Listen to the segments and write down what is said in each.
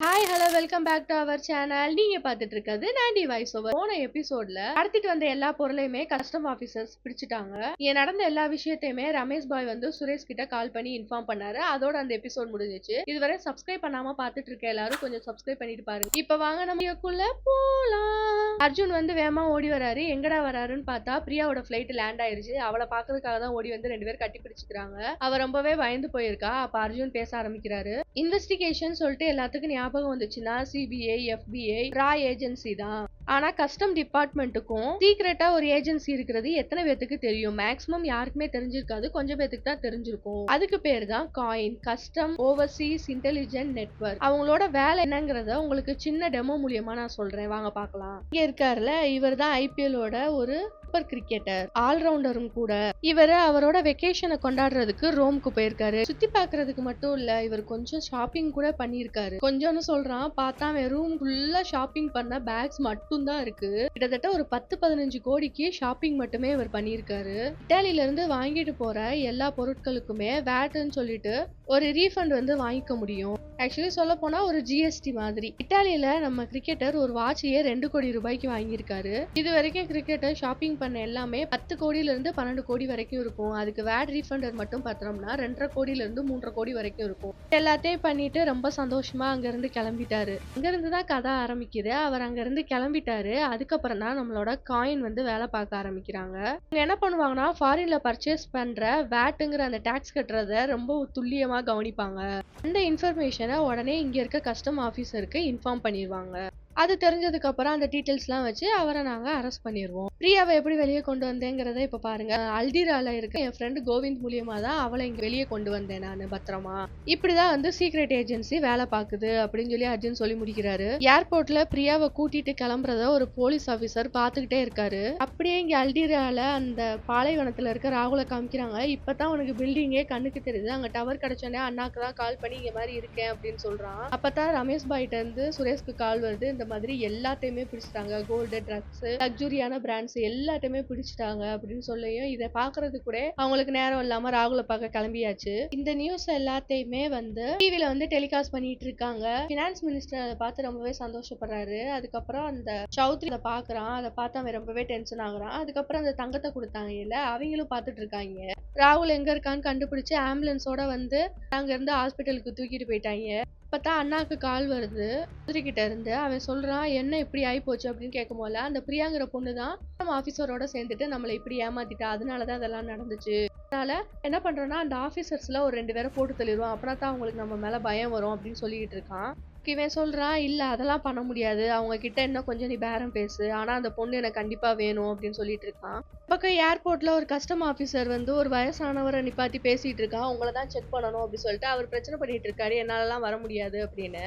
Hi hello welcome back to our channel. நீங்க பார்த்துட்டு இருக்கிறது 90 வாய்ஸ் ஓவர். போன எபிசோட்ல கடத்திட்டு வந்த எல்லா பொருளையுமே கஸ்டம் ஆபீசர்ஸ் பிடிச்சிட்டாங்க. இங்க நடந்த எல்லா விஷயத்தையுமே ரமேஷ் பாய் வந்து சுரேஷ் கிட்ட கால் பண்ணி இன்ஃபார்ம் பண்ணாரு. அதோட அந்த எபிசோட் முடிஞ்சிச்சு. இதுவரை சப்ஸ்கிரைப் பண்ணாம பார்த்துட்டு இருக்க எல்லாரும் கொஞ்சம் சப்ஸ்கிரைப் பண்ணிட்டு பாருங்க. இப்ப வாங்க நம்ம போலாம். அர்ஜுன் வந்து வேகமா ஓடி வராரு. எங்கடா வராருன்னு பார்த்தா பிரியாவோட ஃபிளைட் லேண்ட் ஆயிருச்சு. அவளை பாக்குறதுக்காக தான் ஓடி வந்து ரெண்டு பேரும் கட்டி பிடிச்சிக்கிறாங்க. அவ ரொம்பவே பயந்து போயிருக்கா. அப்ப அர்ஜுன் பேச ஆரம்பிக்கிறாரு. இன்வெஸ்டிகேஷன் சொல்லிட்டு எல்லாத்துக்கும் ஞாபகம் வந்துச்சுன்னா சிபிஐ, FBI, ரா ஏஜென்சி தான். ஆனா கஸ்டம் டிபார்ட்மெண்ட்டுக்கும் சீக்ரெட்டா ஒரு ஏஜென்சி இருக்கிறது எத்தனை பேத்துக்கு தெரியும்? மேக்ஸிமம் யாருக்குமே தெரிஞ்சிருக்காது, கொஞ்சம் பேத்துக்கு தான் தெரிஞ்சிருக்கும். அதுக்கு பேர் தான் coin custom Overseas intelligent network. அவங்களோட வேலை என்னங்கிறத உங்களுக்கு சின்ன டெமோ மூலியமா நான் சொல்றேன், வாங்க பார்க்கலாம். இங்க இருக்காருல, இவர் தான் ஐபிஎல்லோட ஒரு சூப்பர் கிரிக்கெட்டர், ஆல்ரவுண்டரும் கூட. இவர் அவரோட வெக்கேஷனை கொண்டாடுறதுக்கு ரோம்க்கு போயிருக்காரு. சுத்தி பாக்குறதுக்கு மட்டும் இல்ல, இவர் கொஞ்சம் ஷாப்பிங் கூட பண்ணிருக்காரு. கொஞ்சம்னு சொல்றான், பார்த்தா ரூம் ஃபுல்லா ஷாப்பிங் பண்ண பேக்ஸ் மட்டும் தான் இருக்கு. கிட்டத்தட்ட ஒரு 10-15 கோடிக்கு ஷாப்பிங் மட்டுமே இவர் பண்ணிருக்காரு. இட்டாலியில இருந்து வாங்கிட்டு போற எல்லா பொருட்களுக்குமே வேட்னு சொல்லிட்டு ஒரு ரீஃபண்ட் வந்து வாங்கிக்க முடியும். ஆக்சுவலி சொல்ல போனா ஒரு ஜிஎஸ்டி மாதிரி. இட்டாலியில நம்ம கிரிக்கெட்டர் ஒரு வாட்சையே 2 கோடி ரூபாய்க்கு வாங்கியிருக்காரு. இது வரைக்கும் கிரிக்கெட்டர் ஷாப்பிங் பண்ண எல்லாமே 10 கோடியில இருந்து 12 கோடி வரைக்கும் இருக்கும். அதுக்கு வேட் ரீஃபண்டர் மட்டும் பார்த்தோம்னா 2.5 கோடியில இருந்து 3.5 கோடி வரைக்கும் இருக்கும். எல்லாத்தையும் பண்ணிட்டு ரொம்ப சந்தோஷமா அங்க இருந்து கிளம்பிட்டாரு. அங்க இருந்து தான் கதை ஆரம்பிக்குது. அவர் அங்க இருந்து கிளம்பிட்டாரு. அதுக்கப்புறம் தான் நம்மளோட காயின் வந்து வேலை பார்க்க ஆரம்பிக்கிறாங்க. அவங்க என்ன பண்ணுவாங்கன்னா, ஃபாரின்ல பர்ச்சேஸ் பண்ற வேட்டுங்கிற அந்த டாக்ஸ் கட்டுறத ரொம்ப துல்லியமா கவனிப்பாங்க. அந்த இன்ஃபர்மேஷனை உடனே இங்க இருக்க கஸ்டம் ஆபீசருக்கு இன்ஃபார்ம் பண்ணிடுவாங்க. அது தெரிஞ்சதுக்கு அப்புறம் அந்த டீடைல்ஸ்லாம் வச்சு அவரை நாங்க அரெஸ்ட் பண்ணிடுவோம். பிரியாவை எப்படி வெளியே கொண்டு வந்தேங்கிறத இப்ப பாருங்க. அல்டிரால இருக்க என் ஃப்ரெண்ட் கோவிந்த் மூலியமா தான் அவளை இங்க வெளியே கொண்டு வந்தேன் நான் பத்திரமா. இப்படிதான் வந்து சீக்ரெட் ஏஜென்சி வேலை பாக்குது அப்படின்னு சொல்லி அர்ஜுன் சொல்லி முடிக்கிறாரு. ஏர்போர்ட்ல பிரியாவை கூட்டிட்டு கிளம்புறத ஒரு போலீஸ் ஆபீசர் பாத்துக்கிட்டே இருக்காரு. அப்படியே இங்க அல்டிரால அந்த பாலைவனத்துல இருக்க ராகுல காமிக்கிறாங்க. இப்பதான் உனக்கு பில்டிங்கே கண்ணுக்கு தெரியுது. அங்க டவர் கிடைச்சோன்னே அண்ணாக்கு தான் கால் பண்ணி இங்க மாதிரி இருக்கேன் அப்படின்னு சொல்றான். அப்பதான் ரமேஷ் பாய்ட்ட இருந்து சுரேஷ்க்கு கால் வருது. இந்த மாதிரி எல்லாத்தையுமே பிடிச்சிட்டாங்க. கோல்டு, ட்ரக்ஸ், லக்ஸுரியான பிராண்ட்ஸ் எல்லாத்தையுமே பிடிச்சிட்டாங்க அப்படின்னு சொல்லியும் இதை பாக்குறது கூட அவங்களுக்கு நேரம் இல்லாம ராகுல பார்க்க கிளம்பியாச்சு. இந்த நியூஸ் எல்லாத்தையுமே வந்து டிவில வந்து டெலிகாஸ்ட் பண்ணிட்டு இருக்காங்க. பினான்ஸ் மினிஸ்டர் அதை பார்த்து ரொம்பவே சந்தோஷப்படுறாரு. அதுக்கப்புறம் அந்த சௌத்ரி அதை பாக்குறான். அதை பார்த்து அவன் ரொம்பவே டென்ஷன் ஆகுறான். அதுக்கப்புறம் அந்த தங்கத்தை கொடுத்தாங்க இல்ல, அவங்களும் பார்த்துட்டு இருக்காங்க. ராகுல் எங்க இருக்கான்னு கண்டுபிடிச்சு ஆம்புலன்ஸோட வந்து அங்க இருந்து ஹாஸ்பிட்டலுக்கு தூக்கிட்டு போயிட்டாங்க. அப்பதான் அண்ணாக்கு கால் வருது கிட்ட இருந்து. அவன் சொல்றான், என்ன இப்படி ஆகி போச்சு அப்படின்னு கேட்கும் போல அந்த பிரியாங்கிற பொண்ணுதான் நம்ம ஆபீசரோட சேர்ந்துட்டு நம்மளை இப்படி ஏமாத்திட்டா, அதனாலதான் அதெல்லாம் நடந்துச்சு. அதனால என்ன பண்றோம்னா அந்த ஆபீசர்ஸ்ல ஒரு 2 பேரை போட்டு தள்ளிடுவோம். அப்படின்னா தான் அவங்களுக்கு நம்ம மேல பயம் வரும் அப்படின்னு சொல்லிட்டு இருக்கான். இவன் சொல்றான், இல்ல அதெல்லாம் பண்ண முடியாது, அவங்க கிட்ட இன்னும் கொஞ்சம் நீ பேரம் பேசு, ஆனா அந்த பொண்ணு எனக்கு கண்டிப்பா வேணும் அப்படின்னு சொல்லிட்டு இருக்கான். பக்கம் ஏர்போர்ட்ல ஒரு கஸ்டம் ஆபீசர் வந்து ஒரு வயசானவரை நிப்பாத்தி பேசிட்டு இருக்கான். உங்களை தான் செக் பண்ணணும் அப்படின்னு சொல்லிட்டு அவர் பிரச்சனை பண்ணிட்டு இருக்காரு, என்னாலலாம் வர முடியாது அப்படின்னு.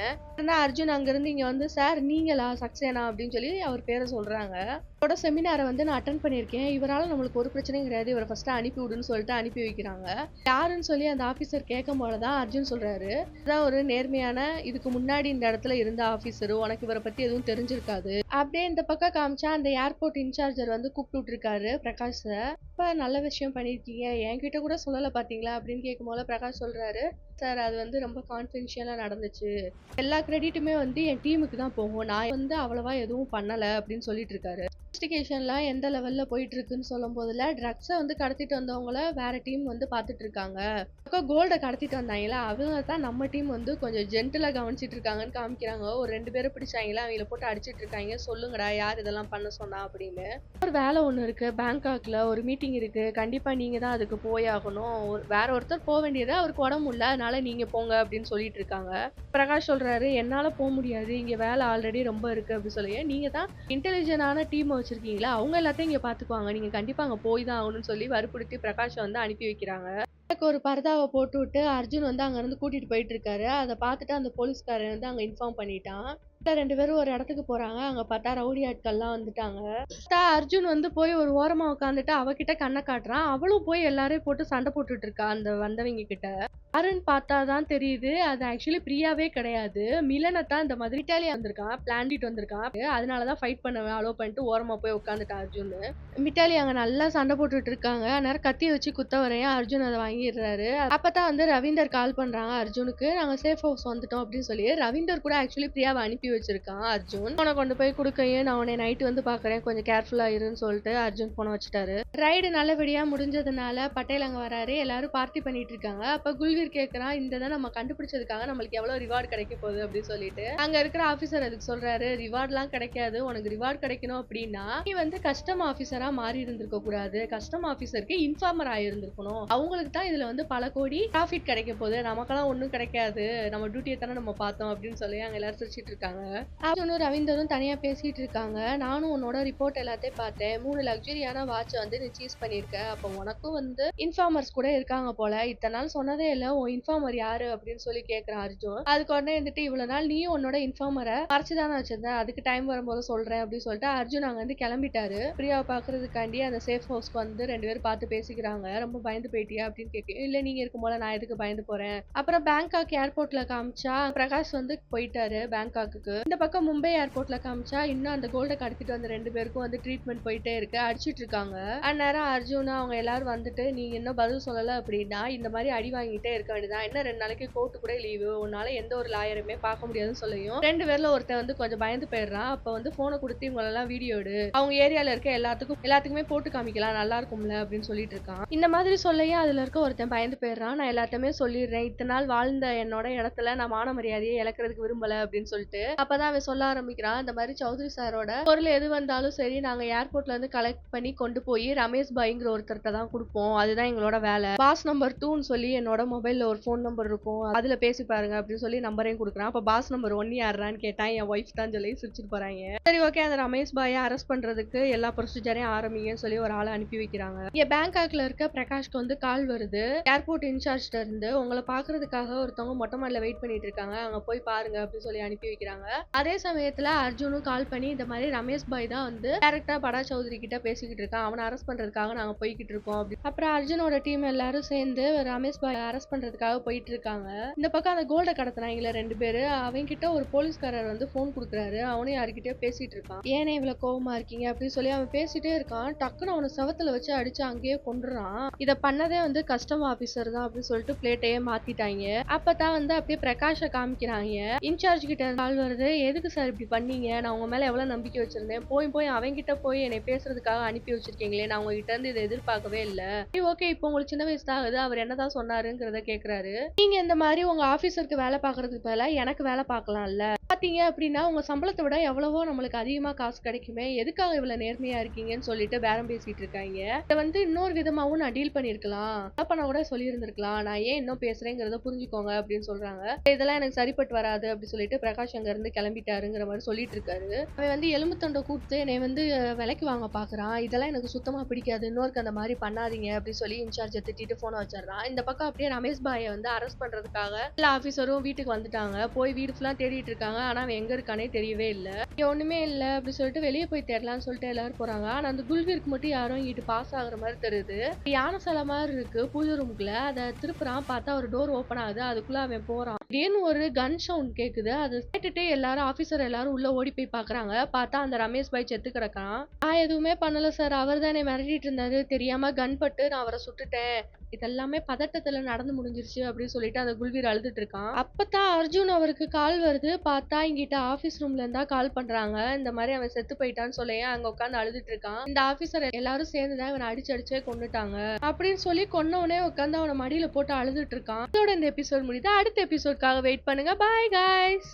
அர்ஜுன் அங்க இருந்து இங்க வந்து, சார் நீங்களா சக்சேனா அப்படின்னு சொல்லி அவர் பேரை சொல்றாங்க. அவரோட செமினாரை வந்து நான் அட்டன் பண்ணியிருக்கேன், இவரால நம்மளுக்கு ஒரு பிரச்சனையும் கிடையாது, இவரை ஃபர்ஸ்ட் அனுப்பி விடுன்னு சொல்லிட்டு அனுப்பி வைக்கிறாங்க. யாருன்னு சொல்லி அந்த ஆபீசர் கேட்கும் போலதான் அர்ஜுன் சொல்றாரு, இதான் ஒரு நேர்மையான இதுக்கு முன்னாடி இந்த இடத்துல இருந்த ஆபீசரு, உனக்கு இவரை பத்தி எதுவும் தெரிஞ்சிருக்காது. அப்படியே இந்த பக்கம் காமிச்சா அந்த ஏர்போர்ட் இன்சார்ஜர் வந்து கூப்பிட்டு இருக்காரு பிரகாஷ். இப்ப நல்ல விஷயம் பண்ணிருக்கீங்க, என்கிட்ட கூட சொல்லல பாத்தீங்களா அப்படின்னு கேட்கும் போல பிரகாஷ் சொல்றாரு, சார் அது வந்து ரொம்ப கான்ஃபிடென்ஷியலா நடந்துச்சு, எல்லா கிரெடிட்டுமே வந்து என் டீமுக்கு தான் போகும், நான் வந்து அவ்வளவா எதுவும் பண்ணல அப்படின்னு சொல்லிட்டு இருக்காரு. இன்வெஸ்டிகேஷன்லாம் எந்த லெவல்ல போயிட்டு இருக்குன்னு சொல்லும் போதுல ட்ரக்ஸை வந்து கடத்திட்டு வந்தவங்கள வேற டீம் வந்து பாத்துட்டு இருக்காங்க. கோல்டை கடத்திட்டு வந்தாங்களா அவங்க தான் நம்ம டீம் வந்து கொஞ்சம் ஜென்டலா கவனிச்சிட்டு இருக்காங்கன்னு காமிக்கிறாங்க. ஒரு 2 பேரை பிடிச்சாங்களா, அவங்கள போட்டு அடிச்சிட்டு இருக்காங்க. சொல்லுங்கடா யார் இதெல்லாம் பண்ண சொன்னா அப்படின்னு. ஒரு வேலை ஒண்ணு இருக்கு, பேங்காக்ல ஒரு மீட்டிங் இருக்கு, கண்டிப்பா நீங்க தான் அதுக்கு போயாகணும், வேற ஒருத்தர் போக வேண்டியது, அவருக்கு உடம்பு இல்ல அதனால நீங்க போங்க அப்படின்னு சொல்லிட்டு இருக்காங்க. பிரகாஷ் சொல்றாரு, என்னால போக முடியாது, இங்க வேலை ஆல்ரெடி ரொம்ப இருக்கு அப்படின்னு சொல்லி, நீங்க தான் இன்டெலிஜென்டான டீம் வச்சிருக்கீங்களா, அவங்க எல்லாத்தையும் இங்க பாத்துக்குவாங்க, நீங்க கண்டிப்பா அங்க போய் தான் ஆகணும்னு சொல்லி வற்புறுத்தி பிரகாஷ் வந்து அனுப்பி வைக்கிறாங்க. ஒரு பரதாவை போட்டு விட்டு அர்ஜுன் வந்து அங்க இருந்து கூட்டிட்டு போயிட்டு இருக்காரு. அதை பார்த்துட்டு அந்த போலீஸ்காரன் வந்து அங்க இன்ஃபார்ம் பண்ணிட்டான். 2 பேரும் ஒரு இடத்துக்கு போறாங்க. அங்க பார்த்தா ரவுடி ஆட்கள்லாம் வந்துட்டாங்க. அர்ஜுன் வந்து போய் ஒரு ஓரமா உட்காந்துட்டு அவகிட்ட கண்ண காட்டுறான். அவளும் போய் எல்லாரையும் போட்டு சண்டை போட்டுட்டு இருக்கா அந்த வந்தவங்க கிட்ட. யாருன்னு பார்த்தா தான் தெரியுது. அது ஆக்சுவலி பிரியாவே கிடையாது. மிலன தான் இந்த மாதிரி இட்டாலியா வந்திருக்கான். பிளான்டிட் வந்திருக்கான். அதனால தான் ஃபைட் பண்ண அலோ பண்ணிட்டு ஓரமா போய் உட்காந்துட்டான் அர்ஜுன். மிட்டாலி அங்க நல்லா சண்டை போட்டுட்டு இருக்காங்க. அந்நேரம் கத்திய வச்சு குத்த வரையும் அர்ஜுன் அதை வாங்கிடுறாரு. அப்பதான் வந்து ரவீந்தர் கால் பண்றாங்க அர்ஜுனுக்கு. நாங்க சேஃப் ஹவுஸ் வந்துட்டோம் அப்படின்னு சொல்லி. ரவீந்தர் கூட ஆக்சுவலி பிரியாவை அனுப்பி வச்சிருக்கான் அர்ஜுன். போனை கொண்டு போய் கொடுக்கையும் நான் உன்னை நைட்டு வந்து பாக்குறேன், கொஞ்சம் கேர்ஃபுல்லா இருன்னு சொல்லிட்டு அர்ஜுன் போனை வச்சுட்டாரு. ரைடு நல்லபடியா முடிஞ்சதுனால பட்டேல் அங்க வராரு. எல்லாரும் பார்ட்டி பண்ணிட்டு இருக்காங்க. அப்ப குல்வீர் கேக்குறான், இந்த தான் நம்ம கண்டுபிடிச்சதுக்காக நம்மளுக்கு எவ்வளவு ரிவார்டு கிடைக்க போகுது அப்படின்னு சொல்லிட்டு அங்க இருக்கிற ஆபீசர் அதுக்கு சொல்றாரு, ரிவார்ட் எல்லாம் கிடைக்காது. உனக்கு ரிவார்ட் கிடைக்கணும் அப்படின்னா நீ வந்து கஸ்டம் ஆபீசரா மாறி இருந்திருக்க கூடாது. கஸ்டம் ஆபீசருக்கு இன்ஃபார்மர் ஆயிருந்திருக்கணும். அவங்களுக்கு தான் இதுல வந்து பல கோடி ப்ராஃபிட் கிடைக்க போகுது. நமக்கெல்லாம் ஒண்ணும் கிடைக்காது. நம்ம டியூட்டியை தானே நம்ம பார்த்தோம் அப்படின்னு சொல்லி அங்க எல்லாரும் சிரிச்சிட்டு இருக்காங்க. அர்ஜுனும் ரவீந்தரும் தனியா பேசிட்டு இருக்காங்க. நானும் உன்னோட ரிப்போர்ட் எல்லாத்தையும் பார்த்தேன். 3 லக்ஸரியான வாட்ச் வந்து நீ சீஸ் பண்ணிருக்க. அப்ப உனக்கும் வந்து இன்ஃபார்மர்ஸ் கூட இருக்காங்க போல. இத்தனை நாள் சொன்னதே இல்ல, உன் இன்ஃபார்மர் யாரு அப்படின்னு சொல்லி கேக்குறான் அர்ஜுன். அதுக்கு உடனே வந்துட்டு இவ்வளவு நாள் நீயும் உன்னோட இன்ஃபார்மரை மறைச்சுதானே வச்சிருந்த, அதுக்கு டைம் வரும்போது சொல்றேன் அப்படின்னு சொல்லிட்டு அர்ஜுன் அங்க வந்து கிளம்பிட்டாரு. பிரியாவை பாக்குறதுக்காண்டி அந்த சேஃப் ஹவுஸ்க்கு வந்து 2 பேரும் பார்த்து பேசிக்கிறாங்க. ரொம்ப பயந்து போயிட்டியா அப்படின்னு கேட்க, இல்ல நீங்க இருக்கும் போல நான் எதுக்கு பயந்து போறேன். அப்புறம் பேங்காக் ஏர்போர்ட்ல காமிச்சா பிரகாஷ் வந்து போயிட்டாரு பேங்காக்கு. இந்த பக்கம் மும்பை ஏர்போர்ட்ல காமிச்சா இன்னும் அந்த கோல்டை கடத்திட்டு வந்த 2 பேருக்கும் வந்து ட்ரீட்மெண்ட் போயிட்டே இருக்கு. அடிச்சிட்டு இருக்காங்க. அந்நேரம் அர்ஜுன் அவங்க எல்லாரும் வந்துட்டு நீங்க இன்னும் பதில் சொல்லல அப்படின்னா இந்த மாதிரி அடி வாங்கிட்டே இருக்க வேண்டியதான். என்ன 2 நாளைக்கு கோர்ட்டு கூட லீவு, உன்னால எந்த ஒரு லாயருமே பார்க்க முடியாதுன்னு சொல்லியும் 2 பேர்ல ஒருத்தன் வந்து கொஞ்சம் பயந்து போயிடுறான். அப்ப வந்து போனை கொடுத்து இவங்க எல்லாம் வீடியோ எடு, அவங்க ஏரியால இருக்க எல்லாத்துக்குமே போட்டு காமிக்கலாம், நல்லா இருக்கும்ல அப்படின்னு சொல்லிட்டு இருக்கான். இந்த மாதிரி சொல்லையே அதுல இருக்க ஒருத்தன் பயந்து போயிடுறான். நான் எல்லாத்தையுமே சொல்லிடுறேன், இத்தனை நாள் வாழ்ந்த என்னோட இடத்துல நான் மான மரியாதையை இழக்கிறதுக்கு விரும்பல அப்படின்னு சொல்லிட்டு அப்பதான் அவன் சொல்ல ஆரம்பிக்கிறான். இந்த மாதிரி சௌத்ரி சாரோட பொருள் எது வந்தாலும் சரி நாங்க ஏர்போர்ட்ல இருந்து கலெக்ட் பண்ணி கொண்டு போய் ரமேஷ் பாய்ங்கிற ஒருத்தர்கிட்ட தான் கொடுப்போம். அதுதான் எங்களோட வேலை. பாஸ் நம்பர் 2ன்னு சொல்லி என்னோட மொபைல்ல ஒரு போன் நம்பர் இருக்கும், அதுல பேசி பாருங்க அப்படின்னு சொல்லி நம்பரையும் கொடுக்குறான். அப்ப பாஸ் நம்பர் 1 யாரான்னு கேட்டான். என் ஒய்ஃப் தான் சொல்லி சிரிச்சுட்டு போறாங்க. சரி ஓகே, அந்த ரமேஷ் பாயை அரெஸ்ட் பண்றதுக்கு எல்லா ப்ரொசீஜரையும் ஆரம்பிங்கன்னு சொல்லி ஒரு ஆளை அனுப்பி வைக்கிறாங்க. இங்க பேங்காக்ல இருக்க பிரகாஷ்க்கு வந்து கால் வருது. ஏர்போர்ட் இன்சார்ஜ்ல இருந்து உங்களை பாக்குறதுக்காக ஒருத்தவங்க மொட்டை மாடில வெயிட் பண்ணிட்டு இருக்காங்க, அங்க போய் பாருங்க அப்படின்னு சொல்லி அனுப்பி வைக்கிறாங்க. அதே சமயத்துல அர்ஜுனும் கால் பண்ணி இந்த மாதிரி ரமேஷ் பாய் தான் வந்து டைரக்டா படா சௌத்ரி கிட்ட பேசிக்கிட்டு இருக்கான், அவனை அரெஸ்ட் பண்றதுக்காக நாங்க போய்கிட்டு இருக்கோம் அப்படி. அப்புறம் அர்ஜுனோட டீம் எல்லாரும் சேர்ந்து ரமேஷ் பாய் அரெஸ்ட் பண்றதுக்காக போயிட்டு இருக்காங்க. இந்த பக்கம் அந்த கோல்ட கடத்தினாங்களே 2 பேரு, அவங்க கிட்ட ஒரு போலீஸ்காரர் வந்து போன் கொடுக்குறாரு. அவனும் யாருக்கிட்டயோ பேசிட்டு இருக்கான். ஏனே இவ்வளவு கோவமா இருக்கீங்க அப்படின்னு சொல்லி அவன் பேசிட்டே இருக்கான். டக்குன்னு அவனை செவத்துல வச்சு அடிச்சு அங்கேயே கொண்டுறான். இத பண்ணதே வந்து கஸ்டம் ஆபீசர் தான் அப்படின்னு சொல்லிட்டு பிளேட்டையே மாத்திட்டாங்க. அப்பதான் வந்து அப்படியே பிரகாஷ காமிக்கிறாங்க. இன்சார்ஜ் கிட்ட கால் வருது, எதுக்கு சார் இப்படி பண்ணீங்க, நான் உங்க மேல எவ்வளவு நம்பிக்கை வச்சிருந்தேன், போய் அவங்கிட்ட போய் என்னை பேசுறதுக்காக அனுப்பி வச்சிருக்கீங்களே, நான் உங்ககிட்ட இருந்து இதை எதிர்பார்க்கவே இல்ல. ஓகே, இப்போ உங்களுக்கு சின்ன வயசு தான் ஆகுது, அவர் என்னதான் சொன்னாருங்கிறத கேக்குறாரு. நீங்க இந்த மாதிரி உங்க ஆபீசருக்கு வேலை பாக்குறதுக்கு பதிலா எனக்கு வேலை பார்க்கலாம்ல, பாத்தீங்க அப்படின்னா உங்க சம்பளத்தை விட எவ்வளவோ நம்மளுக்கு அதிகமா காசு கிடைக்குமே, எதுக்காக இவ்வளவு நேர்மையா இருக்கீங்கன்னு சொல்லிட்டு பேரம் பேசிட்டு இருக்காங்க. இதை வந்து இன்னொரு விதமாவும் நான் டீல் பண்ணிருக்கலாம், பண்ண கூட சொல்லி இருந்திருக்கலாம், நான் ஏன் இன்னும் பேசுறேங்கிறத புரிஞ்சுக்கோங்க அப்படின்னு சொல்றாங்க. இதெல்லாம் எனக்கு சரிப்பட்டு வராது அப்படி சொல்லிட்டு பிரகாஷ் அங்க இருந்து கிளம்பிட்டாருங்கிற மாதிரி சொல்லிட்டு இருக்காரு. அவன் வந்து எலும்பு தொண்டை கூப்பிட்டு என்னை வந்து விலைக்கு வாங்க பாக்குறான், இதெல்லாம் எனக்கு சுத்தமா பிடிக்காது, இன்னொருக்கு அந்த மாதிரி பண்ணாதீங்க அப்படி சொல்லி இன்சார்ஜ் திட்டிட்டு போன வச்சிடறான். இந்த பக்கம் அப்படியே ரமேஷ் பாயை வந்து அரெஸ்ட் பண்றதுக்காக எல்லா ஆபீசரும் வீட்டுக்கு வந்துட்டாங்க. போய் வீடு ஃபுல்லா தேடிட்டு இருக்காங்க. ஆனா அவன் எங்க இருக்கானே தெரியவே இல்ல. இங்க ஒண்ணுமே இல்ல அப்படி சொல்லிட்டு வெளியே போய் தேடலாம்னு சொல்லிட்டு எல்லாரும் போறாங்க. ஆனா அந்த குல்வீருக்கு மட்டும் யாரும் இங்கிட்டு பாஸ் ஆகுற மாதிரி தெரியுது. யானை சிலை மாதிரி இருக்கு பூஜை ரூமுக்குள்ள. அதை திருப்புறான், பார்த்தா ஒரு டோர் ஓபன் ஆகுது. அதுக்குள்ள அவன் போறான். திடீர்னு ஒரு கன் சவுண்ட் கேக்குது. அதை கேட்டுட்டு எல்லாரும் ஆபீசர் எல்லாரும் உள்ள ஓடி போய் பாக்குறாங்க. பார்த்தா அந்த ரமேஷ் பாய் செத்து கிடக்கான். நான் எதுவுமே பண்ணல சார், அவர் தான் என்னை மிரட்டிட்டு இருந்தாரு, தெரியாம கன் பட்டு நான் அவரை சுட்டுட்டேன், இதெல்லாமே பதட்டத்துல நடந்து முடிஞ்சிருச்சு அப்படின்னு சொல்லிட்டு அந்த குல்வீர் அழுதுட்டு இருக்கான். அப்பதான் அர்ஜுன் அவருக்கு கால் வருது. பார்த்தா இங்கிட்ட ஆபீஸ் ரூம்ல இருந்தா கால் பண்றாங்க. இந்த மாதிரி அவன் செத்து போயிட்டான்னு சொல்லி அங்க உட்காந்து அழுதுட்டு இருக்கான். இந்த ஆபீசர் எல்லாரும் சேர்ந்துதான் இவனை அடிச்சே கொண்டுட்டாங்க அப்படின்னு சொல்லி கொன்னவனே உட்காந்து அவனை மடியில போட்டு அழுதுட்டு இருக்கான். இதோட இந்த எபிசோட் முடியுது. அடுத்த எபிசோட்காக வெயிட் பண்ணுங்க. Bye guys.